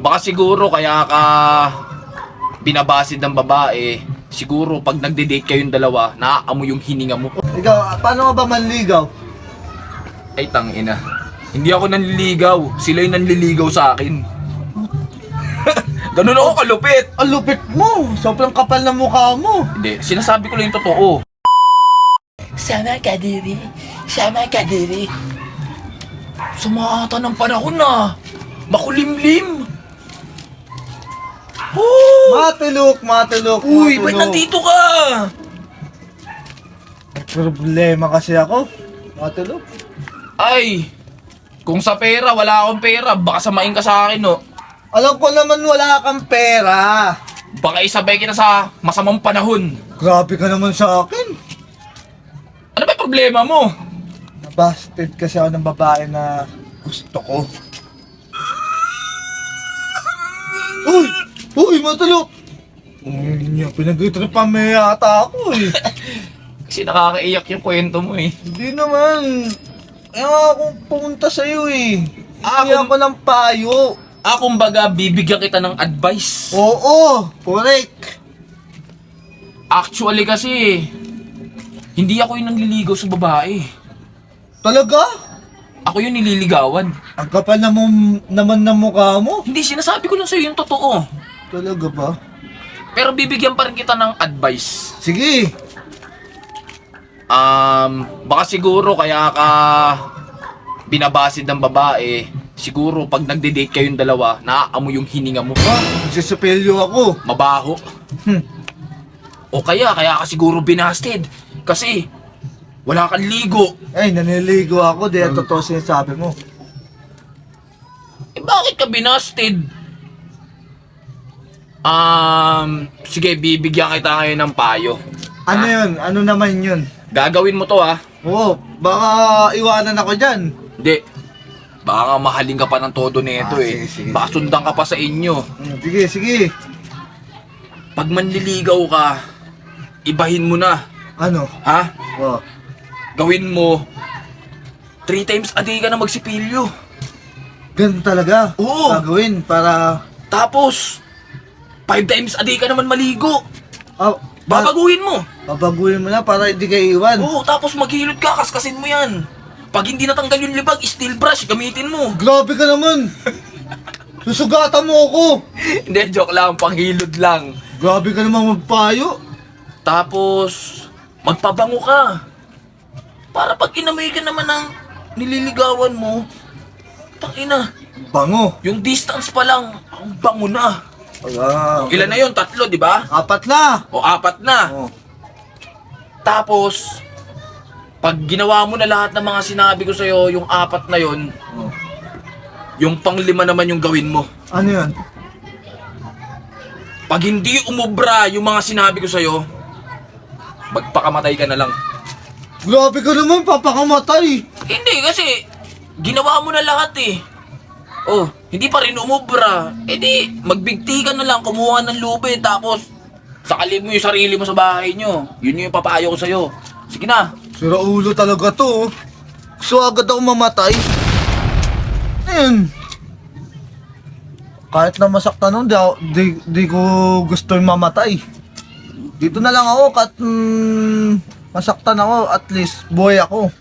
Baka siguro kaya ka binabasid ng babae. Siguro pag nagde-date kayong dalawa, naaamoy yung hininga mo. Ikaw, paano ka ba manligaw? Ay tangina. Hindi ako nanliligaw. Sila yung nanliligaw sa akin. Ganun ako kalupit. Ang lupit mo! Sobrang kapal na mukha mo! Hindi, sinasabi ko lang yung totoo. Sama ka diri. Sama ka diri. Sumata ng panahon na. Makulimlim. Matulok! Uy, ba't nandito ka? Problema kasi ako. Matulok. Ay, kung sa pera, wala akong pera. Baka samain ka sa akin, no? Alam ko naman wala kang pera. Baka isabay kita sa masamang panahon. Grabe ka naman sa akin. Ano ba yung problema mo? Nabasted kasi ako ng babae na gusto ko. Uy, matulok! Uy, niya, pinag-itripan mo yata ako eh. Kasi nakakaiyak yung kwento mo eh. Hindi naman. Kaya ako pumunta sa'yo eh. Hindi Ako- ako ng payo. Kumbaga, bibigyan kita ng advice. Oo, correct. Actually kasi, hindi ako yung nanliligaw sa babae. Talaga? Ako yung nililigawan. Ang kapal na naman ng mukha mo. Hindi, sinasabi ko lang sa'yo yung totoo. Talaga ba? Pero bibigyan pa rin kita ng advice. Sige. Baka siguro kaya ka binabasid ng babae. Siguro pag nagde-date kayong dalawa, naaamoy yung hininga mo. Nagsisipelyo ako. Mabaho. O kaya ka siguro binasted. Kasi, wala kang ligo. Ay, naniligo ako. Di ang totoo sinasabi mo. Eh bakit ka binasted? Sige, bibigyan kita ngayon ng payo. Ano yun? Ano naman yun? Gagawin mo to ha. Oo, baka iwanan ako dyan. Hindi. Baka mahalin ka pa ng todo nito eh. Sige. Baka sundan ka pa sa inyo. Sige. Pag manliligaw ka, ibahin mo na. Ano? Ha? Oo. Gawin mo 3 times a day ka na magsipilyo. Ganun talaga. Oo. Gagawin para... Tapos 5 times a day ka naman maligo. Babaguhin. Babaguhin mo. Babaguhin mo na para hindi ka iwan. Oo, tapos maghilod ka, kaskasin mo yan. Pag hindi natanggal yung libag, steel brush, gamitin mo. Grabe ka naman. Susugatan mo ako. Hindi, joke lang, panghilod lang. Grabe ka naman magpayo. Tapos, magpabango ka. Para pag inamoy ka naman ng nililigawan mo, tangina, Bango. yung distance pa lang, ang bango na. Okay. Ilan na yun? 3, di ba? 4 na. O 4 na. Oh. Tapos, pag ginawa mo na lahat ng mga sinabi ko sa'yo, yung 4 na yun, Oh. yung pang-5 naman yung gawin mo. Ano yun? Pag hindi umubra yung mga sinabi ko sa'yo, magpakamatay ka na lang. Grabe ka naman, papakamatay. Hindi kasi, ginawa mo na lahat eh. Oh, hindi pa rin umubra. Eh di, magbigti ka na lang, kumuha ng lube, tapos sakalin mo yung sarili mo sa bahay nyo. Yun yung papayo ko sa'yo. Sige na. Sira ulo talaga to. So agad ako mamatay. Ayun. Kahit na masaktan nun, di ko gusto yung mamatay. Dito na lang ako, masaktan ako, at least buhay ako.